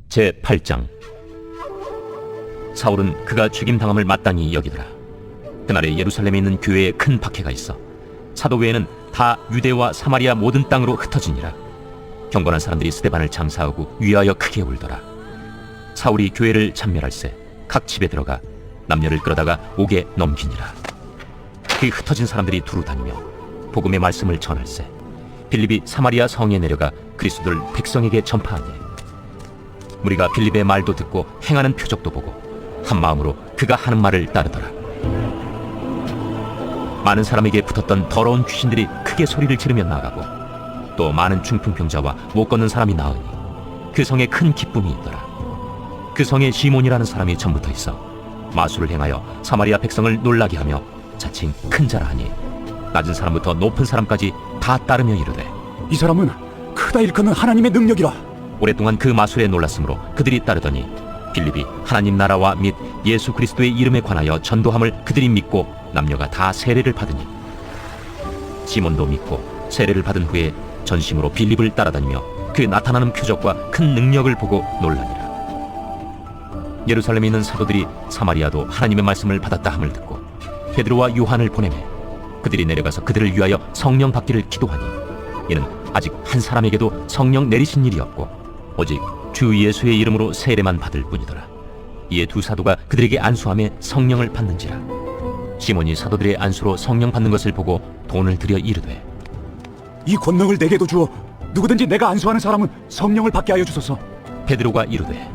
제8장. 사울은 그가 죽임당함을 마땅히 여기더라. 그날에 예루살렘에 있는 교회에 큰 박해가 있어 사도 외에는 다 유대와 사마리아 모든 땅으로 흩어지니라. 경건한 사람들이 스데반을 장사하고 위하여 크게 울더라. 사울이 교회를 참멸할세 각 집에 들어가 남녀를 끌어다가 옥에 넘기니라. 그 흩어진 사람들이 두루 다니며 복음의 말씀을 전할세 빌립이 사마리아 성에 내려가 그리스도를 백성에게 전파하니 무리가 빌립의 말도 듣고 행하는 표적도 보고 한 마음으로 그가 하는 말을 따르더라. 많은 사람에게 붙었던 더러운 귀신들이 크게 소리를 지르며 나가고 또 많은 중풍병자와 못 걷는 사람이 나으니 그 성에 큰 기쁨이 있더라. 그 성에 시몬이라는 사람이 전부터 있어 마술을 행하여 사마리아 백성을 놀라게 하며 자칭 큰 자라 하니 낮은 사람부터 높은 사람까지 다 따르며 이르되 이 사람은 크다 일컫는 하나님의 능력이라. 오랫동안 그 마술에 놀랐으므로 그들이 따르더니 빌립이 하나님 나라와 및 예수 그리스도의 이름에 관하여 전도함을 그들이 믿고 남녀가 다 세례를 받으니 시몬도 믿고 세례를 받은 후에 전심으로 빌립을 따라다니며 그 나타나는 표적과 큰 능력을 보고 놀라니라. 예루살렘에 있는 사도들이 사마리아도 하나님의 말씀을 받았다 함을 듣고 베드로와 요한을 보내매 그들이 내려가서 그들을 위하여 성령 받기를 기도하니 이는 아직 한 사람에게도 성령 내리신 일이 없고 오직 주 예수의 이름으로 세례만 받을 뿐이더라. 이에 두 사도가 그들에게 안수하며 성령을 받는지라. 시몬이 사도들의 안수로 성령 받는 것을 보고 돈을 들여 이르되 이 권능을 내게도 주어 누구든지 내가 안수하는 사람은 성령을 받게 하여 주소서. 베드로가 이르되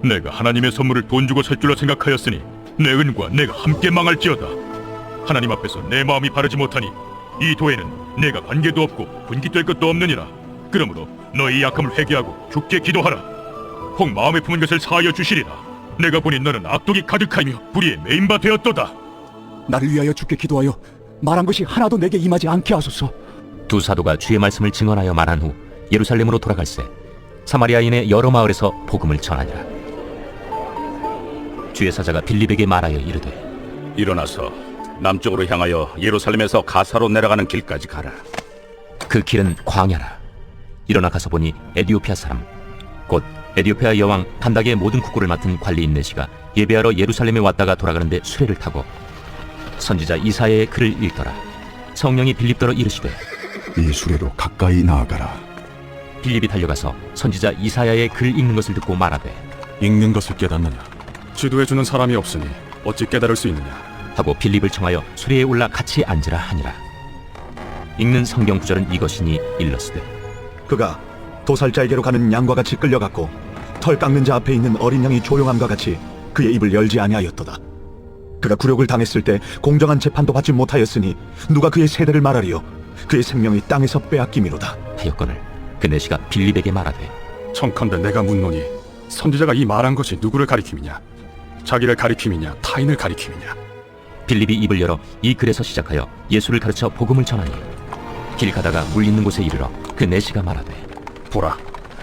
내가 하나님의 선물을 돈 주고 살 줄로 생각하였으니 내 은과 내가 함께 망할지어다. 하나님 앞에서 내 마음이 바르지 못하니 이 도에는 내가 관계도 없고 분깃될 것도 없느니라. 그러므로 너희 약함을 회개하고 주께 기도하라. 혹 마음에 품은 것을 사하여 주시리라. 내가 보니 너는 악독이 가득하며 불의에 매인 바 되었도다. 나를 위하여 주께 기도하여 말한 것이 하나도 내게 임하지 않게 하소서. 두 사도가 주의 말씀을 증언하여 말한 후 예루살렘으로 돌아갈새 사마리아인의 여러 마을에서 복음을 전하니라. 주의 사자가 빌립에게 말하여 이르되 일어나서 남쪽으로 향하여 예루살렘에서 가사로 내려가는 길까지 가라. 그 길은 광야라. 일어나 가서 보니 에디오피아 사람 곧 에디오피아 여왕 간닥의 모든 국고를 맡은 관리인 네시가 예배하러 예루살렘에 왔다가 돌아가는데 수레를 타고 선지자 이사야의 글을 읽더라. 성령이 빌립더러 이르시되 이 수레로 가까이 나아가라. 빌립이 달려가서 선지자 이사야의 글 읽는 것을 듣고 말하되 읽는 것을 깨닫느냐? 지도해주는 사람이 없으니 어찌 깨달을 수 있느냐? 하고 빌립을 청하여 수레에 올라 같이 앉으라 하니라. 읽는 성경 구절은 이것이니 일러스되 그가 도살자에게로 가는 양과 같이 끌려갔고 털 깎는 자 앞에 있는 어린 양이 조용함과 같이 그의 입을 열지 아니하였도다. 그가 굴욕을 당했을 때 공정한 재판도 받지 못하였으니 누가 그의 세대를 말하리요? 그의 생명이 땅에서 빼앗김이로다 하였거늘 그 네시가 빌립에게 말하되 청컨대 내가 묻노니 선지자가 이 말한 것이 누구를 가리킴이냐? 자기를 가리킴이냐? 타인을 가리킴이냐? 빌립이 입을 열어 이 글에서 시작하여 예수를 가르쳐 복음을 전하니 길 가다가 물 있는 곳에 이르러 그 네시가 말하되 보라,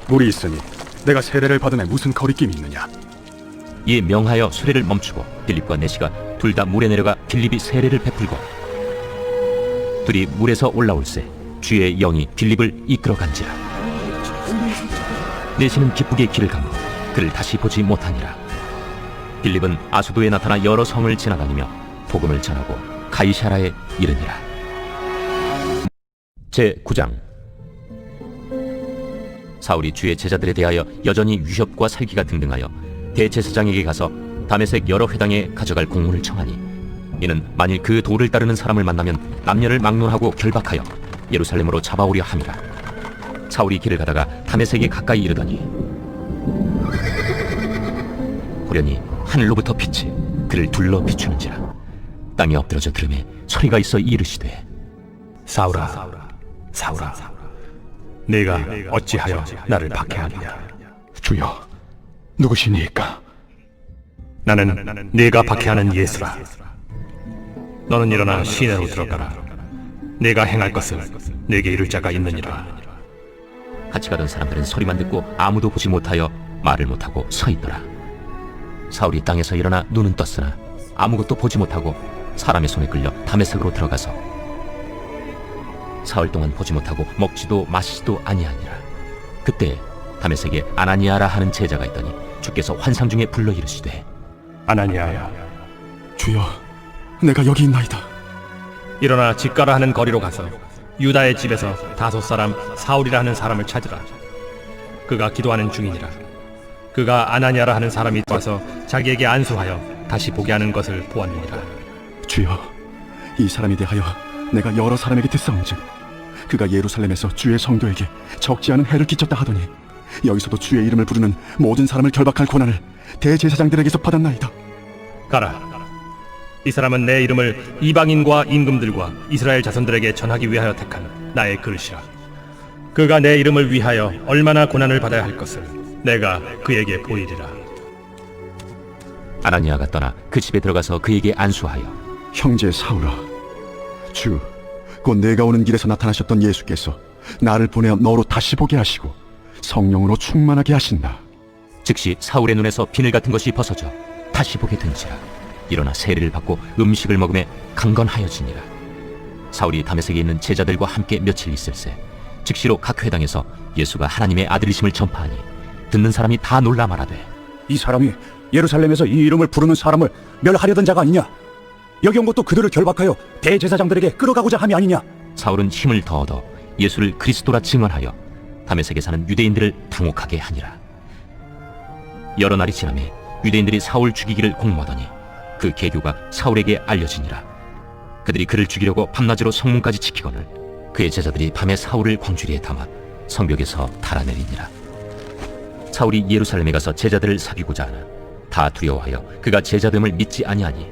물이 있으니 내가 세례를 받음에 무슨 거리낌이 있느냐? 이에 명하여 수레를 멈추고 빌립과 네시가 둘 다 물에 내려가 빌립이 세례를 베풀고 둘이 물에서 올라올새 주의 영이 빌립을 이끌어간지라. 네시는 기쁘게 길을 가므로 그를 다시 보지 못하니라. 빌립은 아수도에 나타나 여러 성을 지나다니며 복음을 전하고 가이사라에 이르니라. 제9장. 사울이 주의 제자들에 대하여 여전히 위협과 살기가 등등하여 대제사장에게 가서 다메섹 여러 회당에 가져갈 공문을 청하니 이는 만일 그 도를 따르는 사람을 만나면 남녀를 막론하고 결박하여 예루살렘으로 잡아오려 함이라. 사울이 길을 가다가 다메섹에 가까이 이르더니 보려니 하늘로부터 빛이 그를 둘러 비추는지라. 땅에 엎드러져 들음에 소리가 있어 이르시되 사울아, 사울아, 네가 어찌하여 나를 박해하느냐? 주여, 누구시니까? 나는 네가 박해하는 예수라. 너는 일어나 시내로 들어가라. 네가 행할 것을 네게 이룰 자가 있느니라. 같이 가던 사람들은 소리만 듣고 아무도 보지 못하여 말을 못하고 서 있더라. 사울이 땅에서 일어나 눈은 떴으나 아무것도 보지 못하고 사람의 손에 끌려 다메섹으로 들어가서 사흘 동안 보지 못하고 먹지도 마시지도 아니하니라. 그때 다메섹에 아나니아라 하는 제자가 있더니 주께서 환상 중에 불러 이르시되 아나니아야, 주여, 내가 여기 있나이다. 일어나 집가라 하는 거리로 가서 유다의 집에서 다섯 사람 사울이라 하는 사람을 찾으라. 그가 기도하는 중이니라. 그가 아나니아라 하는 사람이 와서 자기에게 안수하여 다시 보게 하는 것을 보았느니라. 주여, 이 사람에 대하여 내가 여러 사람에게 듣사온즉 그가 예루살렘에서 주의 성도에게 적지 않은 해를 끼쳤다 하더니 여기서도 주의 이름을 부르는 모든 사람을 결박할 권한을 대제사장들에게서 받았나이다. 가라. 이 사람은 내 이름을 이방인과 임금들과 이스라엘 자손들에게 전하기 위하여 택한 나의 그릇이라. 그가 내 이름을 위하여 얼마나 고난을 받아야 할 것을 내가 그에게 보이리라. 아나니아가 떠나 그 집에 들어가서 그에게 안수하여 형제 사울아, 주, 곧 내가 오는 길에서 나타나셨던 예수께서 나를 보내어 너로 다시 보게 하시고 성령으로 충만하게 하신다. 즉시 사울의 눈에서 비늘 같은 것이 벗어져 다시 보게 된지라. 일어나 세례를 받고 음식을 먹음에 강건하여지니라. 사울이 다메섹에 있는 제자들과 함께 며칠 있을새 즉시로 각 회당에서 예수가 하나님의 아들이심을 전파하니 듣는 사람이 다 놀라 말하되 이 사람이 예루살렘에서 이 이름을 부르는 사람을 멸하려던 자가 아니냐? 여기 온 것도 그들을 결박하여 대제사장들에게 끌어가고자 함이 아니냐? 사울은 힘을 더 얻어 예수를 그리스도라 증언하여 다메섹에 사는 유대인들을 당혹하게 하니라. 여러 날이 지나매 유대인들이 사울 죽이기를 공모하더니 그 계교가 사울에게 알려지니라. 그들이 그를 죽이려고 밤낮으로 성문까지 지키거늘 그의 제자들이 밤에 사울을 광주리에 담아 성벽에서 달아내리니라. 사울이 예루살렘에 가서 제자들을 사귀고자 하나 다 두려워하여 그가 제자됨을 믿지 아니하니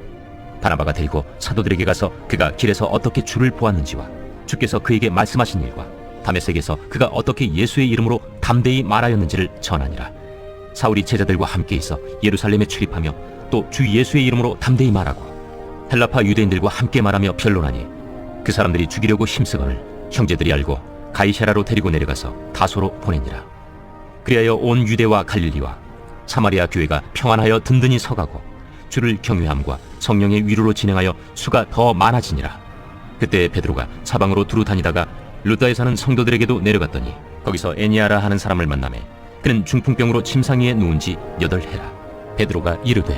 바나바가 데리고 사도들에게 가서 그가 길에서 어떻게 주를 보았는지와 주께서 그에게 말씀하신 일과 다메섹에서 그가 어떻게 예수의 이름으로 담대히 말하였는지를 전하니라. 사울이 제자들과 함께 있어 예루살렘에 출입하며 또 주 예수의 이름으로 담대히 말하고 헬라파 유대인들과 함께 말하며 변론하니 그 사람들이 죽이려고 힘쓰거늘 형제들이 알고 가이사라로 데리고 내려가서 다소로 보내니라. 그리하여 온 유대와 갈릴리와 사마리아 교회가 평안하여 든든히 서가고 주를 경외함과 성령의 위로로 진행하여 수가 더 많아지니라. 그때 베드로가 사방으로 두루 다니다가 루다에 사는 성도들에게도 내려갔더니 거기서 애니아라 하는 사람을 만나매 그는 중풍병으로 침상 위에 누운 지 8해라. 베드로가 이르되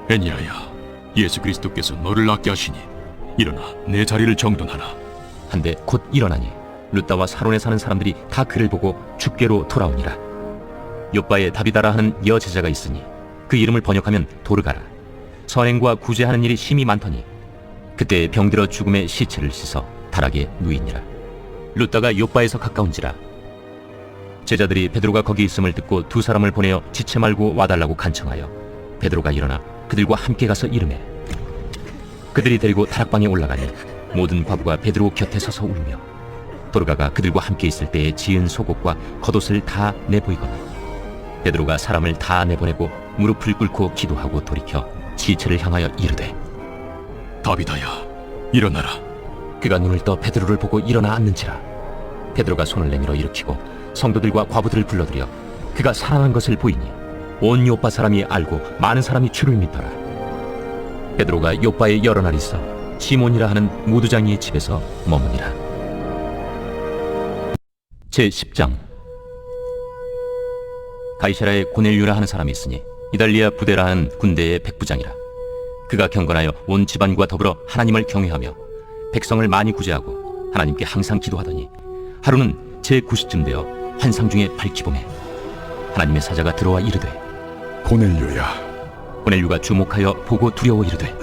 애니아야, 예수 그리스도께서 너를 낫게 하시니 일어나 내 자리를 정돈하라. 한데 곧 일어나니 루다와 사론에 사는 사람들이 다 그를 보고 주께로 돌아오니라. 요바에 다비다라 하는 여제자가 있으니 그 이름을 번역하면 도르가라. 선행과 구제하는 일이 심히 많더니 그때 병들어 죽음의 시체를 씻어 다락에 누이니라. 루다가 요바에서 가까운지라. 제자들이 베드로가 거기 있음을 듣고 두 사람을 보내어 지체 말고 와달라고 간청하여 베드로가 일어나 그들과 함께 가서 이르매 그들이 데리고 다락방에 올라가니 모든 과부가 베드로 곁에 서서 울며 도르가가 그들과 함께 있을 때에 지은 속옷과 겉옷을 다 내보이거나 베드로가 사람을 다 내보내고 무릎을 꿇고 기도하고 돌이켜 지체를 향하여 이르되 다비다야, 일어나라. 그가 눈을 떠 베드로를 보고 일어나 앉는지라. 베드로가 손을 내밀어 일으키고 성도들과 과부들을 불러들여 그가 살아난 것을 보이니 온 요빠 사람이 알고 많은 사람이 주를 믿더라. 베드로가 요빠에 여러 날 있어 시몬이라 하는 무두장이의 집에서 머무니라. 제10장. 가이사라에 고넬류라 하는 사람이 있으니 이달리아 부대라 하는 군대의 백부장이라. 그가 경건하여 온 집안과 더불어 하나님을 경외하며 백성을 많이 구제하고 하나님께 항상 기도하더니 하루는 제9시쯤 되어 환상 중에 밝히봄에 하나님의 사자가 들어와 이르되 고넬료야, 고넬류가 주목하여 보고 두려워 이르되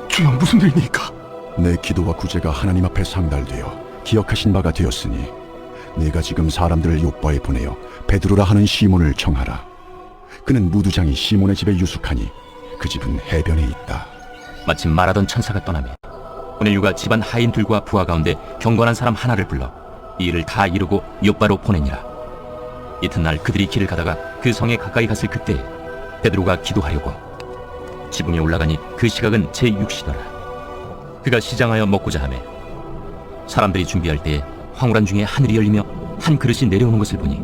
주여, 무슨 일이니까? 내 기도와 구제가 하나님 앞에 상달되어 기억하신 바가 되었으니 네가 지금 사람들을 요바에 보내어 베드로라 하는 시몬을 청하라. 그는 무두장이 시몬의 집에 유숙하니 그 집은 해변에 있다. 마침 말하던 천사가 떠나매 고넬류가 집안 하인들과 부하 가운데 경건한 사람 하나를 불러 이 일을 다 이루고 요바로 보내니라. 이튿날 그들이 길을 가다가 그 성에 가까이 갔을 그때 베드로가 기도하려고 지붕에 올라가니 그 시각은 제6시더라. 그가 시장하여 먹고자 하매 사람들이 준비할 때에 황홀한 중에 하늘이 열리며 한 그릇이 내려오는 것을 보니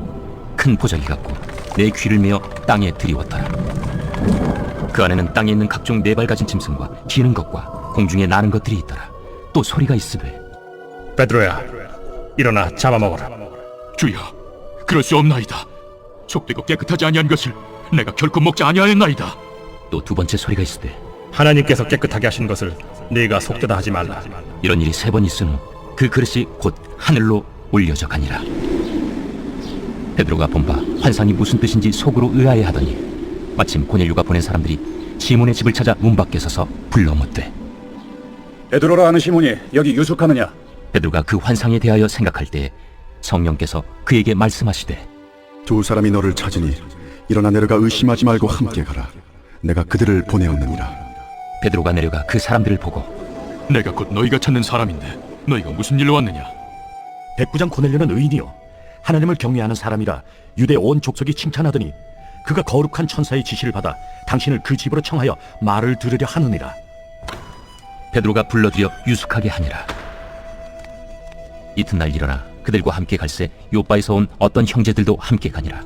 큰 보자기 같고 내 귀를 메어 땅에 들이웠더라. 그 안에는 땅에 있는 각종 네 발 가진 짐승과 기는 것과 공중에 나는 것들이 있더라. 또 소리가 있으되 베드로야, 일어나 잡아먹어라. 주여, 그럴 수 없나이다. 속되고 깨끗하지 아니한 것을 내가 결코 먹지 아니하였나이다. 또 두 번째 소리가 있으되 하나님께서 깨끗하게 하신 것을 네가 속되다 하지 말라. 이런 일이 세 번 있은 후 그 그릇이 곧 하늘로 올려져 가니라. 베드로가 본 바 환상이 무슨 뜻인지 속으로 의아해하더니 마침 고넬료가 보낸 사람들이 시몬의 집을 찾아 문 밖에 서서 불러 묻되 베드로라 하는 시몬이 여기 유숙하느냐? 베드로가 그 환상에 대하여 생각할 때 성령께서 그에게 말씀하시되 두 사람이 너를 찾으니 일어나 내려가 의심하지 말고 함께 가라. 내가 그들을 보내었느니라. 베드로가 내려가 그 사람들을 보고 내가 곧 너희가 찾는 사람인데 너희가 무슨 일로 왔느냐? 백부장 고넬료는 의인이요 하나님을 경외하는 사람이라 유대 온 족속이 칭찬하더니 그가 거룩한 천사의 지시를 받아 당신을 그 집으로 청하여 말을 들으려 하느니라. 베드로가 불러들여 유숙하게 하니라. 이튿날 일어나 그들과 함께 갈새 요바에서 온 어떤 형제들도 함께 가니라.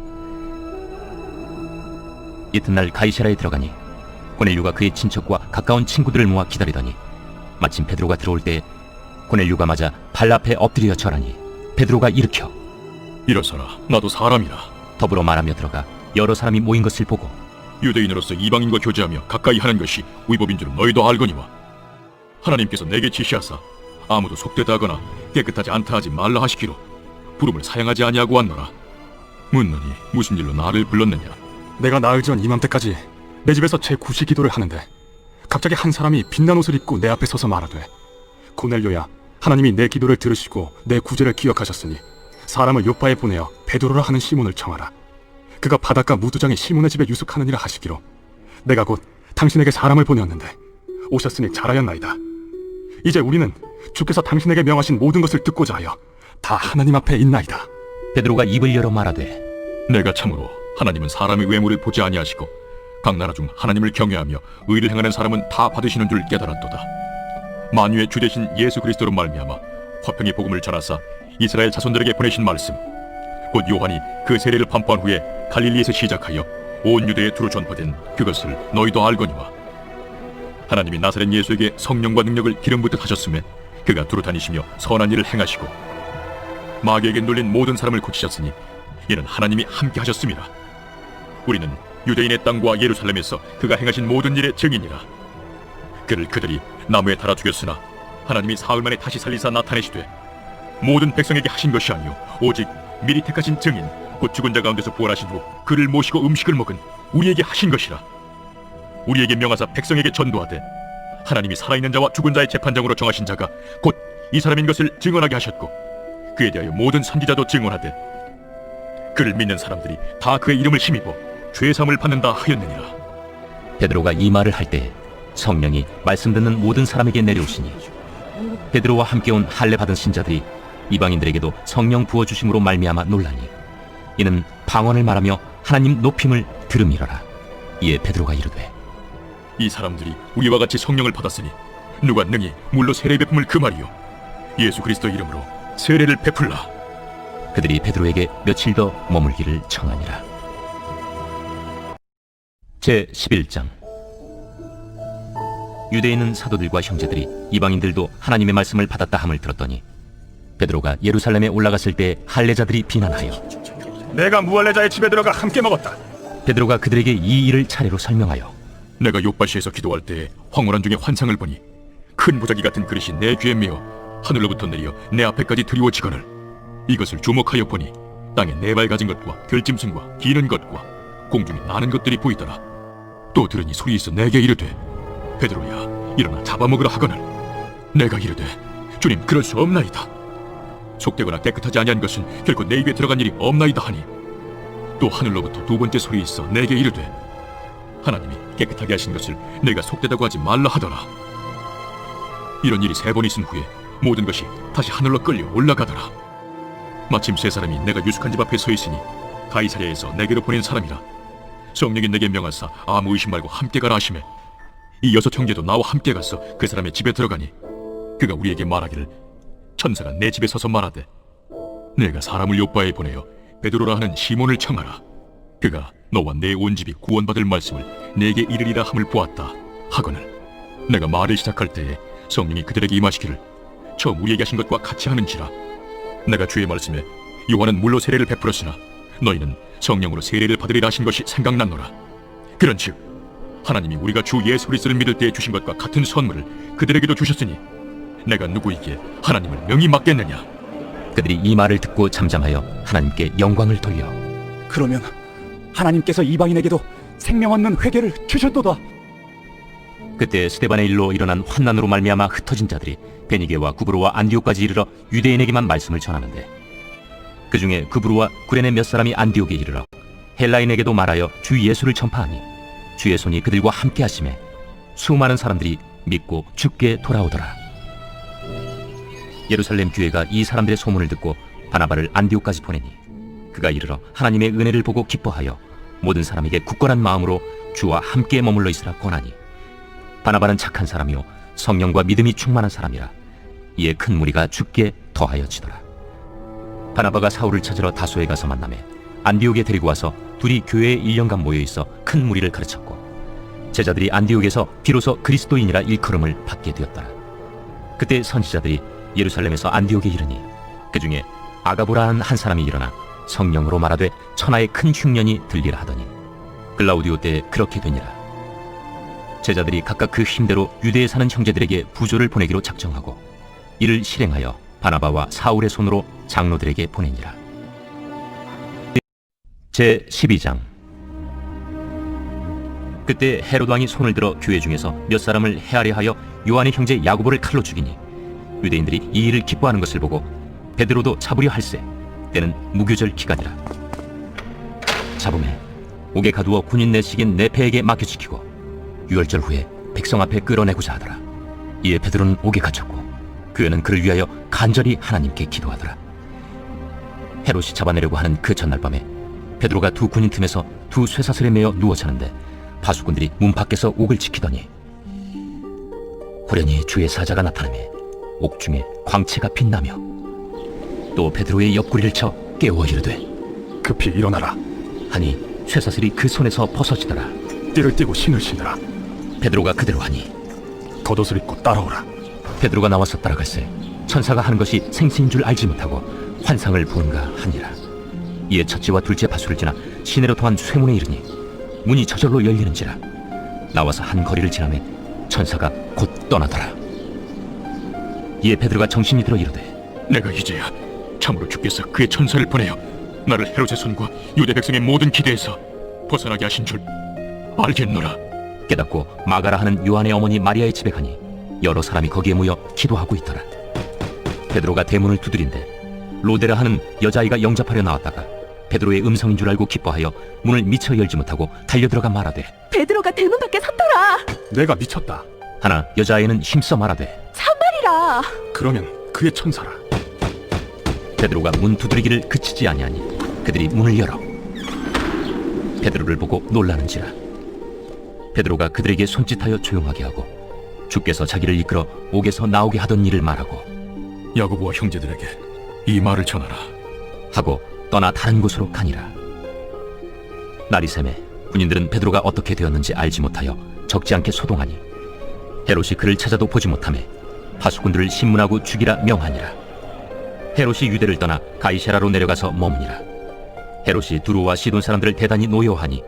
이튿날 가이사라에 들어가니 고넬료가 그의 친척과 가까운 친구들을 모아 기다리더니 마침 베드로가 들어올 때 고넬료가 맞아 발 앞에 엎드려 절하니 베드로가 일으켜 일어서라, 나도 사람이라. 더불어 말하며 들어가 여러 사람이 모인 것을 보고 유대인으로서 이방인과 교제하며 가까이 하는 것이 위법인 줄은 너희도 알거니와 하나님께서 내게 지시하사 아무도 속되다 하거나 깨끗하지 않다 하지 말라 하시기로 부름을 사양하지 아니하고 왔노라. 묻노니 무슨 일로 나를 불렀느냐? 내가 나흘 전 이맘때까지 내 집에서 제 구시 기도를 하는데 갑자기 한 사람이 빛난 옷을 입고 내 앞에 서서 말하되 고넬료야, 하나님이 내 기도를 들으시고 내 구제를 기억하셨으니 사람을 요바에 보내어 베드로라 하는 시몬을 청하라. 그가 바닷가 무두장의 시몬의 집에 유숙하느니라 하시기로 내가 곧 당신에게 사람을 보내었는데 오셨으니 잘하였나이다. 이제 우리는 주께서 당신에게 명하신 모든 것을 듣고자 하여 다 하나님 앞에 있나이다. 베드로가 입을 열어 말하되 내가 참으로 하나님은 사람의 외모를 보지 아니하시고 각 나라 중 하나님을 경외하며 의를 행하는 사람은 다 받으시는 줄 깨달았도다. 만유의 주 되신 예수 그리스도로 말미암아 화평의 복음을 전하사 이스라엘 자손들에게 보내신 말씀 곧 요한이 그 세례를 판포한 후에 갈릴리에서 시작하여 온 유대에 두루 전파된 그것을 너희도 알거니와 하나님이 나사렛 예수에게 성령과 능력을 기름 붓듯 하셨음에 그가 두루 다니시며 선한 일을 행하시고 마귀에게 눌린 모든 사람을 고치셨으니 이는 하나님이 함께 하셨음이라. 우리는 유대인의 땅과 예루살렘에서 그가 행하신 모든 일의 증인이라. 그를 그들이 나무에 달아 죽였으나 하나님이 사흘 만에 다시 살리사 나타내시되 모든 백성에게 하신 것이 아니요 오직 미리 택하신 증인 곧 죽은 자 가운데서 부활하신 후 그를 모시고 음식을 먹은 우리에게 하신 것이라. 우리에게 명하사 백성에게 전도하되 하나님이 살아있는 자와 죽은 자의 재판장으로 정하신 자가 곧 이 사람인 것을 증언하게 하셨고 그에 대하여 모든 선지자도 증언하되 그를 믿는 사람들이 다 그의 이름을 힘입어 죄사함을 받는다 하였느니라. 베드로가 이 말을 할 때 성령이 말씀 듣는 모든 사람에게 내려오시니 베드로와 함께 온 할례 받은 신자들이 이방인들에게도 성령 부어 주심으로 말미암아 놀라니 이는 방언을 말하며 하나님 높임을 들음이러라. 이에 베드로가 이르되 이 사람들이 우리와 같이 성령을 받았으니 누가 능히 물로 세례 베품을 금하리요 예수 그리스도 이름으로 세례를 베풀라. 그들이 베드로에게 며칠 더 머물기를 청하니라. 제 11장. 유대에 있는 사도들과 형제들이 이방인들도 하나님의 말씀을 받았다 함을 들었더니 베드로가 예루살렘에 올라갔을 때 할례자들이 비난하여 내가 무할례자의 집에 들어가 함께 먹었다. 베드로가 그들에게 이 일을 차례로 설명하여 내가 요바시에서 기도할 때 황홀한 중에 환상을 보니 큰 보자기 같은 그릇이 내 귀에 메어 하늘로부터 내려 내 앞에까지 드리워지거늘 이것을 주목하여 보니 땅에 네 발 가진 것과 들짐승과 기는 것과 공중에 나는 것들이 보이더라. 또 들으니 소리 있어 내게 이르되 베드로야 일어나 잡아먹으라 하거늘 내가 이르되 주님 그럴 수 없나이다. 속되거나 깨끗하지 아니한 것은 결코 내 입에 들어간 일이 없나이다 하니 또 하늘로부터 두 번째 소리 있어 내게 이르되 하나님이 깨끗하게 하신 것을 내가 속되다고 하지 말라 하더라. 이런 일이 세 번 있은 후에 모든 것이 다시 하늘로 끌려 올라가더라. 마침 세 사람이 내가 유숙한 집 앞에 서 있으니 가이사랴에서 내게로 보낸 사람이라. 성령이 내게 명하사 아무 의심 말고 함께 가라 하시매 이 여섯 형제도 나와 함께 가서 그 사람의 집에 들어가니 그가 우리에게 말하기를 천사가 내 집에 서서 말하되 내가 사람을 요바에 보내어 베드로라 하는 시몬을 청하라. 그가 너와 내 온 집이 구원받을 말씀을 내게 이르리라 함을 보았다 하거늘 내가 말을 시작할 때에 성령이 그들에게 임하시기를 처음 우리에게 하신 것과 같이 하는지라. 내가 주의 말씀에 요한은 물로 세례를 베풀었으나 너희는 성령으로 세례를 받으리라 하신 것이 생각났노라. 그런즉 하나님이 우리가 주 예수 그리스도를 믿을 때에 주신 것과 같은 선물을 그들에게도 주셨으니 내가 누구에게 하나님을 명히 맡겠느냐. 그들이 이 말을 듣고 잠잠하여 하나님께 영광을 돌려 그러면 하나님께서 이방인에게도 생명 얻는 회개를 주셨도다. 그때 스데반의 일로 일어난 환난으로 말미암아 흩어진 자들이 베니게와 구브로와 안디옥까지 이르러 유대인에게만 말씀을 전하는데 그 중에 구브로와 구레네 몇 사람이 안디옥에 이르러 헬라인에게도 말하여 주 예수를 전파하니 주의 손이 그들과 함께 하심에 수많은 사람들이 믿고 주께 돌아오더라. 예루살렘 교회가 이 사람들의 소문을 듣고 바나바를 안디옥까지 보내니 그가 이르러 하나님의 은혜를 보고 기뻐하여 모든 사람에게 굳건한 마음으로 주와 함께 머물러 있으라 권하니 바나바는 착한 사람이요 성령과 믿음이 충만한 사람이라. 이에 큰 무리가 주께 더하여지더라. 바나바가 사울을 찾으러 다소에 가서 만나매 안디옥에 데리고 와서 둘이 교회에 1년간 모여있어 큰 무리를 가르쳤고 제자들이 안디옥에서 비로소 그리스도인이라 일컬음을 받게 되었더라. 그때 선지자들이 예루살렘에서 안디옥에 이르니 그 중에 아가보라는 한 사람이 일어나 성령으로 말하되 천하의 큰 흉년이 들리라 하더니 글라우디오 때 그렇게 되니라. 제자들이 각각 그 힘대로 유대에 사는 형제들에게 부조를 보내기로 작정하고 이를 실행하여 바나바와 사울의 손으로 장로들에게 보내니라. 제 12장. 그때 헤롯 왕이 손을 들어 교회 중에서 몇 사람을 해하려 하여 요한의 형제 야고보를 칼로 죽이니 유대인들이 이 일을 기뻐하는 것을 보고 베드로도 잡으려 할세 때는 무교절 기간이라. 잡음에 옥에 가두어 군인 내식인 네페에게 맡겨지키고 유월절 후에 백성 앞에 끌어내고자 하더라. 이에 베드로는 옥에 갇혔고 그는 그를 위하여 간절히 하나님께 기도하더라. 헤롯이 잡아내려고 하는 그 전날 밤에 베드로가 두 군인 틈에서 두 쇠사슬에 매어 누워 자는데 바수꾼들이 문 밖에서 옥을 지키더니 호련히 주의 사자가 나타나매 옥 중에 광채가 빛나며 또 베드로의 옆구리를 쳐 깨워 이르되 급히 일어나라. 하니 쇠사슬이 그 손에서 벗어지더라. 띠를 띠고 신을 신으라. 베드로가 그대로 하니 겉옷을 입고 따라오라. 베드로가 나와서 따라갈새 천사가 하는 것이 생시인 줄 알지 못하고 환상을 보는가 하니라. 이에 첫째와 둘째 바수를 지나 시내로 통한 쇠문에 이르니 문이 저절로 열리는지라. 나와서 한 거리를 지나매 천사가 곧 떠나더라. 이에 베드로가 정신이 들어 이르되 내가 이제야 참으로 주께서 그의 천사를 보내어 나를 헤롯의 손과 유대 백성의 모든 기대에서 벗어나게 하신 줄 알겠노라. 깨닫고 마가라 하는 요한의 어머니 마리아의 집에 가니 여러 사람이 거기에 모여 기도하고 있더라. 베드로가 대문을 두드린데 로데라 하는 여자아이가 영접하려 나왔다가 베드로의 음성인 줄 알고 기뻐하여 문을 미처 열지 못하고 달려들어가 말하되 베드로가 대문 밖에 섰더라. 내가 미쳤다. 하나 여자아이는 힘써 말하되 참말이라. 그러면 그의 천사라. 베드로가 문 두드리기를 그치지 아니하니 그들이 문을 열어 베드로를 보고 놀라는지라. 베드로가 그들에게 손짓하여 조용하게 하고 주께서 자기를 이끌어 옥에서 나오게 하던 일을 말하고 야고보와 형제들에게 이 말을 전하라 하고 떠나 다른 곳으로 가니라. 날이 새매 군인들은 베드로가 어떻게 되었는지 알지 못하여 적지 않게 소동하니 헤롯이 그를 찾아도 보지 못하매 바수꾼들을 신문하고 죽이라 명하니라. 헤롯이 유대를 떠나 가이사라로 내려가서 머무니라. 헤롯이 두로와 시돈 사람들을 대단히 노여하니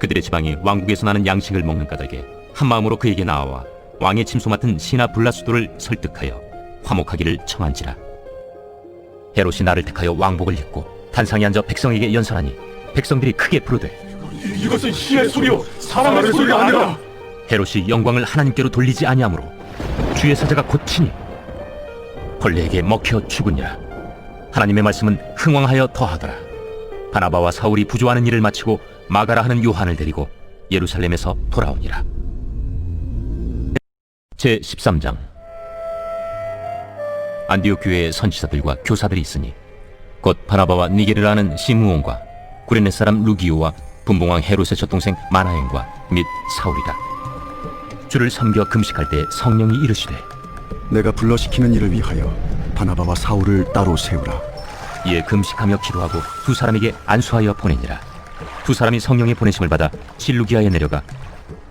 그들의 지방이 왕국에서 나는 양식을 먹는 까닭에 한마음으로 그에게 나와 왕의 침소 맡은 시나 블라수도를 설득하여 화목하기를 청한지라. 헤롯이 나를 택하여 왕복을 입고 단상에 앉아 백성에게 연설하니 백성들이 크게 부르되 이것은 신의 소리요 사람의 소리가 아니라. 헤롯이 영광을 하나님께로 돌리지 아니하므로 주의 사자가 곧치니 벌레에게 먹혀 죽으니라. 하나님의 말씀은 흥왕하여 더하더라. 바나바와 사울이 부조하는 일을 마치고 마가라 하는 요한을 데리고 예루살렘에서 돌아오니라. 제 13장. 안디옥 교회에 선지자들과 교사들이 있으니 곧 바나바와 니게르라 하는 시므온과 구레네 사람 루기오와 분봉왕 헤롯의 젖동생 마나엔과 및 사울이라. 주를 섬겨 금식할 때 성령이 이르시되 내가 불러시키는 일을 위하여 바나바와 사울을 따로 세우라. 이에 금식하며 기도하고 두 사람에게 안수하여 보내니라. 두 사람이 성령의 보내심을 받아 실루기아에 내려가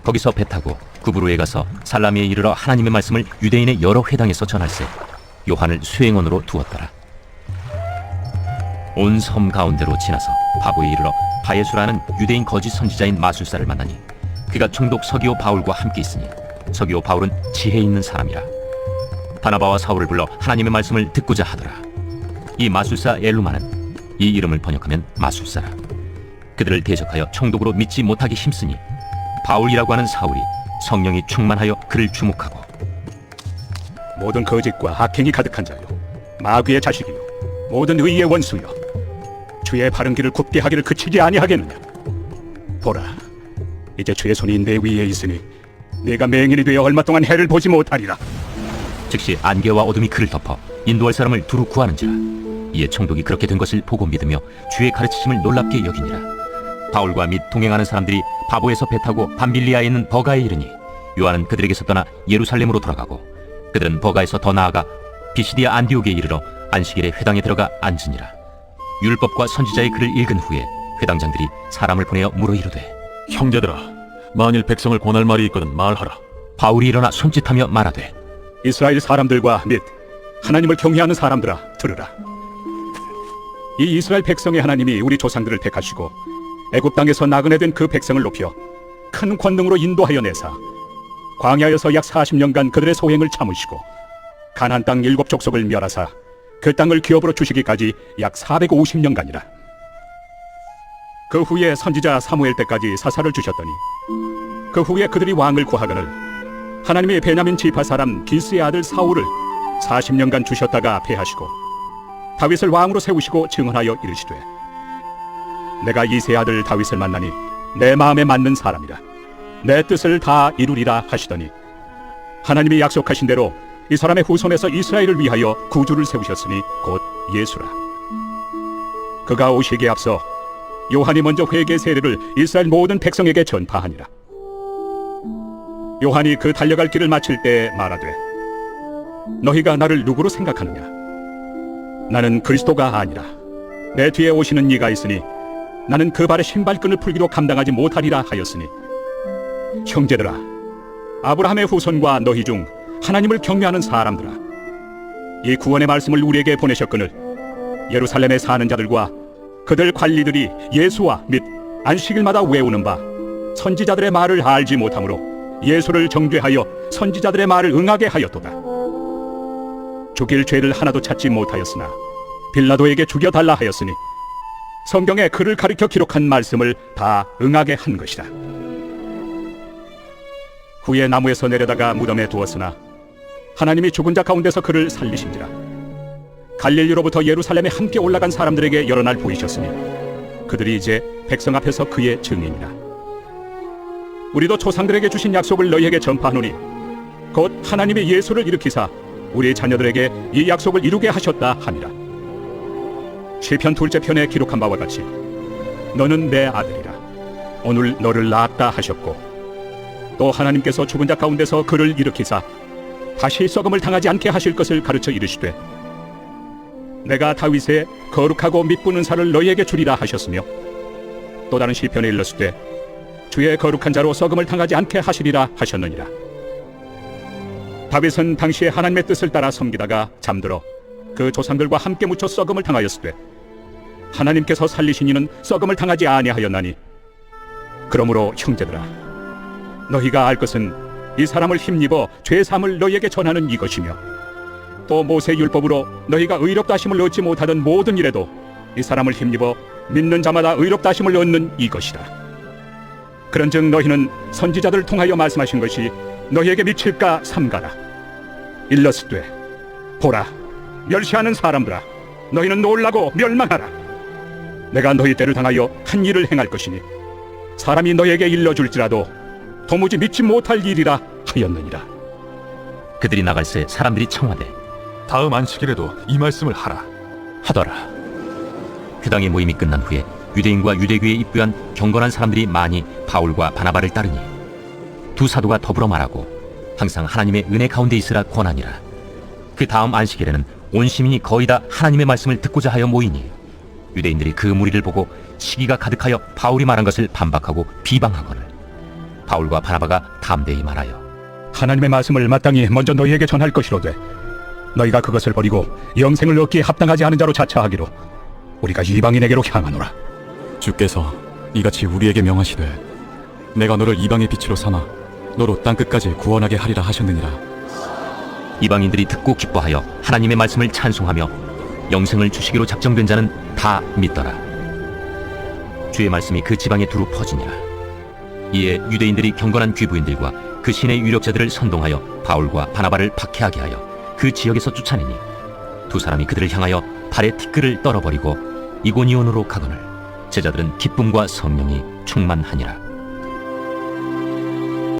거기서 배 타고 구브로에 가서 살라미에 이르러 하나님의 말씀을 유대인의 여러 회당에서 전할세 요한을 수행원으로 두었더라. 온 섬 가운데로 지나서 바보에 이르러 바예수라는 유대인 거짓 선지자인 마술사를 만나니 그가 총독 서기오 바울과 함께 있으니 서기오 바울은 지혜 있는 사람이라. 바나바와 사울을 불러 하나님의 말씀을 듣고자 하더라. 이 마술사 엘루마는 이 이름을 번역하면 마술사라. 그들을 대적하여 총독으로 믿지 못하게 힘쓰니 바울이라고 하는 사울이 성령이 충만하여 그를 주목하고 모든 거짓과 악행이 가득한 자요, 마귀의 자식이요, 모든 의의 원수요, 주의 바른 길을 굽게 하기를 그치지 아니하겠느냐. 보라, 이제 주의 손이 내 위에 있으니 내가 맹인이 되어 얼마 동안 해를 보지 못하리라. 즉시 안개와 어둠이 그를 덮어 인도할 사람을 두루 구하는지라. 이에 총독이 그렇게 된 것을 보고 믿으며 주의 가르치심을 놀랍게 여기니라. 바울과 및 동행하는 사람들이 바보에서 배 타고 밤빌리아에 있는 버가에 이르니 요한은 그들에게서 떠나 예루살렘으로 돌아가고 그들은 버가에서 더 나아가 비시디아 안디옥에 이르러 안식일에 회당에 들어가 앉으니라. 율법과 선지자의 글을 읽은 후에 회당장들이 사람을 보내어 물어 이르되 형제들아, 만일 백성을 권할 말이 있거든 말하라. 바울이 일어나 손짓하며 말하되 이스라엘 사람들과 및 하나님을 경외하는 사람들아, 들으라. 이 이스라엘 백성의 하나님이 우리 조상들을 택하시고 애굽 땅에서 나그네 된 그 백성을 높여 큰 권능으로 인도하여 내사 광야에서 약 40년간 그들의 소행을 참으시고 가나안 땅 7족속을 멸하사 그 땅을 기업으로 주시기까지 약 450년간이라. 그 후에 선지자 사무엘 때까지 사사를 주셨더니 그 후에 그들이 왕을 구하거늘 하나님이 베냐민 지파 사람 기스의 아들 사울을 40년간 주셨다가 패하시고 다윗을 왕으로 세우시고 증언하여 이르시되 내가 이새의 아들 다윗을 만나니 내 마음에 맞는 사람이라, 내 뜻을 다 이루리라 하시더니 하나님이 약속하신 대로 이 사람의 후손에서 이스라엘을 위하여 구주를 세우셨으니 곧 예수라. 그가 오시기에 앞서 요한이 먼저 회개 세례를 이스라엘 모든 백성에게 전파하니라. 요한이 그 달려갈 길을 마칠 때 말하되 너희가 나를 누구로 생각하느냐? 나는 그리스도가 아니라 내 뒤에 오시는 이가 있으니 나는 그 발의 신발끈을 풀기도 감당하지 못하리라 하였으니 형제들아, 아브라함의 후손과 너희 중 하나님을 경외하는 사람들아, 이 구원의 말씀을 우리에게 보내셨거늘 예루살렘에 사는 자들과 그들 관리들이 예수와 및 안식일마다 외우는 바 선지자들의 말을 알지 못하므로 예수를 정죄하여 선지자들의 말을 응하게 하였도다. 죽일 죄를 하나도 찾지 못하였으나 빌라도에게 죽여달라 하였으니 성경에 그를 가리켜 기록한 말씀을 다 응하게 한 것이다. 후에 나무에서 내려다가 무덤에 두었으나 하나님이 죽은 자 가운데서 그를 살리신지라. 갈릴리로부터 예루살렘에 함께 올라간 사람들에게 여러 날 보이셨으니 그들이 이제 백성 앞에서 그의 증인이라. 우리도 조상들에게 주신 약속을 너희에게 전파하노니 곧 하나님이 예수를 일으키사 우리 자녀들에게 이 약속을 이루게 하셨다 함이라. 시편 2째 편에 기록한 바와 같이 너는 내 아들이라, 오늘 너를 낳았다 하셨고 또 하나님께서 죽은 자 가운데서 그를 일으키사 다시 썩음을 당하지 않게 하실 것을 가르쳐 이르시되 내가 다윗의 거룩하고 미쁜 은사를 너희에게 주리라 하셨으며 또 다른 시편에 일렀으되 주의 거룩한 자로 썩음을 당하지 않게 하시리라 하셨느니라. 다윗은 당시에 하나님의 뜻을 따라 섬기다가 잠들어 그 조상들과 함께 묻혀 썩음을 당하였으되 하나님께서 살리신 이는 썩음을 당하지 아니하였나니 그러므로 형제들아, 너희가 알 것은 이 사람을 힘입어 죄사함을 너희에게 전하는 이것이며 또 모세 율법으로 너희가 의롭다 하심을 얻지 못하던 모든 일에도 이 사람을 힘입어 믿는 자마다 의롭다 하심을 얻는 이것이다. 그런즉 너희는 선지자들을 통하여 말씀하신 것이 너희에게 미칠까 삼가라. 일렀으되 보라, 멸시하는 사람들아, 너희는 놀라고 멸망하라. 내가 너희 때를 당하여 한 일을 행할 것이니 사람이 너희에게 일러줄지라도 도무지 믿지 못할 일이라 하였느니라. 그들이 나갈새 사람들이 청하되 다음 안식일에도 이 말씀을 하라 하더라. 회당의 모임이 끝난 후에 유대인과 유대교에 입부한 경건한 사람들이 많이 바울과 바나바를 따르니 두 사도가 더불어 말하고 항상 하나님의 은혜 가운데 있으라 권하니라. 그 다음 안식일에는 온 시민이 거의 다 하나님의 말씀을 듣고자 하여 모이니 유대인들이 그 무리를 보고 시기가 가득하여 바울이 말한 것을 반박하고 비방하거늘 바울과 바나바가 담대히 말하여 하나님의 말씀을 마땅히 먼저 너희에게 전할 것이로되 너희가 그것을 버리고 영생을 얻기에 합당하지 않은 자로 자처하기로 우리가 이방인에게로 향하노라. 주께서 이같이 우리에게 명하시되 내가 너를 이방의 빛으로 삼아 너로 땅끝까지 구원하게 하리라 하셨느니라. 이방인들이 듣고 기뻐하여 하나님의 말씀을 찬송하며 영생을 주시기로 작정된 자는 다 믿더라. 주의 말씀이 그 지방에 두루 퍼지니라. 이에 유대인들이 경건한 귀부인들과 그 신의 유력자들을 선동하여 바울과 바나바를 박해하게 하여 그 지역에서 쫓아내니 두 사람이 그들을 향하여 발에 티끌을 떨어버리고 이고니온으로 가거늘 제자들은 기쁨과 성령이 충만하니라.